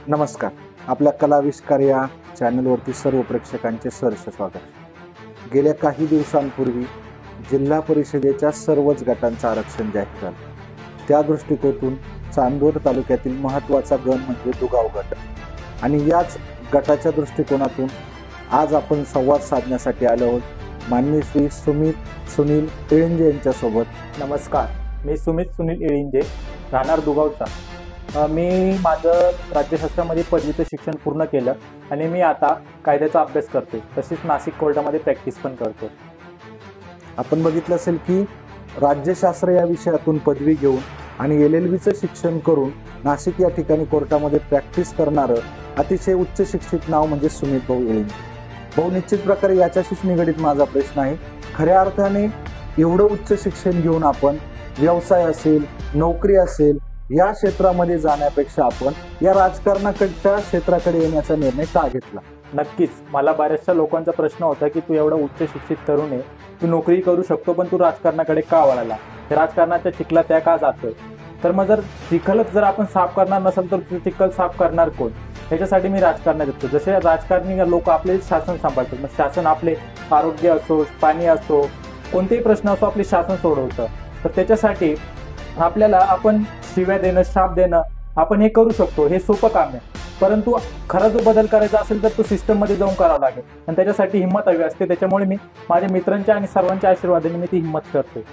नमस्कार. आपल्या कलाविष्कार या चॅनलवरती सर्व प्रेक्षकांचे सहर्ष स्वागत. गेल्या काही दिवसांपूर्वी जिल्हा परिषदेच्या सर्वच गटांचं आरक्षण जाहीर झालं. त्या दृष्टिकोनातून चांदवड तालुक्यातील महत्त्वाचा गण म्हणजे दुगाव गट आणि याच गटाच्या दृष्टिकोनातून आज आपण संवाद साधण्यासाठी आलो आहोत माननीय श्री सुमित सुनील इळिंजे यांच्यासोबत. नमस्कार, मी सुमित सुनील इळिंजे, राहणार दुगावचा. मी माझं राज्यशास्त्रामध्ये पदवीचं शिक्षण पूर्ण केलं आणि मी आता कायद्याचा अभ्यास करतो. तसेच नाशिक कोर्टामध्ये प्रॅक्टिस पण करतो. आपण बघितलं असेल की राज्यशास्त्र या विषयातून पदवी घेऊन आणि LLBचं शिक्षण करून नाशिक या ठिकाणी कोर्टामध्ये प्रॅक्टिस करणारं अतिशय उच्च शिक्षित नाव म्हणजे सुमित भाऊ इळिंजे. भाऊ, निश्चित प्रकारे याच्याशीच निगडीत माझा प्रश्न आहे. खऱ्या अर्थाने एवढं उच्च शिक्षण घेऊन आपण व्यवसाय असेल, नोकरी असेल या क्षेत्रामध्ये जाण्यापेक्षा आपण या राजकारणाकडच्या क्षेत्राकडे येण्याचा निर्णय का घेतला? नक्कीच, मला बऱ्याचशा लोकांचा प्रश्न होता की तू एवढा उच्च शिक्षित तरुण आहे, तू नोकरी करू शकतो, पण तू राजकारणाकडे का वळाला? राजकारणाच्या चिखला त्या का जातोय? तर मग जर चिखलच जर आपण साफ करणार नसेल तर तू चिखल साफ करणार कोण? त्याच्यासाठी मी राजकारणात येतो. जसे राजकारणी लोक आपले शासन सांभाळतात, मग शासन आपले आरोग्य असो, पाणी असो, कोणतेही प्रश्न असो आपले शासन सोडवतं. तर त्याच्यासाठी आपल्याला आपण शिव्या देणं, शाप देणं, आपण हे करू शकतो, हे सोपं काम आहे. परंतु खरा जो बदल करायचा असेल तर तो सिस्टममध्ये जाऊन करावा लागेल आणि त्याच्यासाठी हिंमत हवी असते. त्याच्यामुळे मी माझ्या मित्रांच्या आणि सर्वांच्या आशीर्वादाने मी ती हिंमत करते.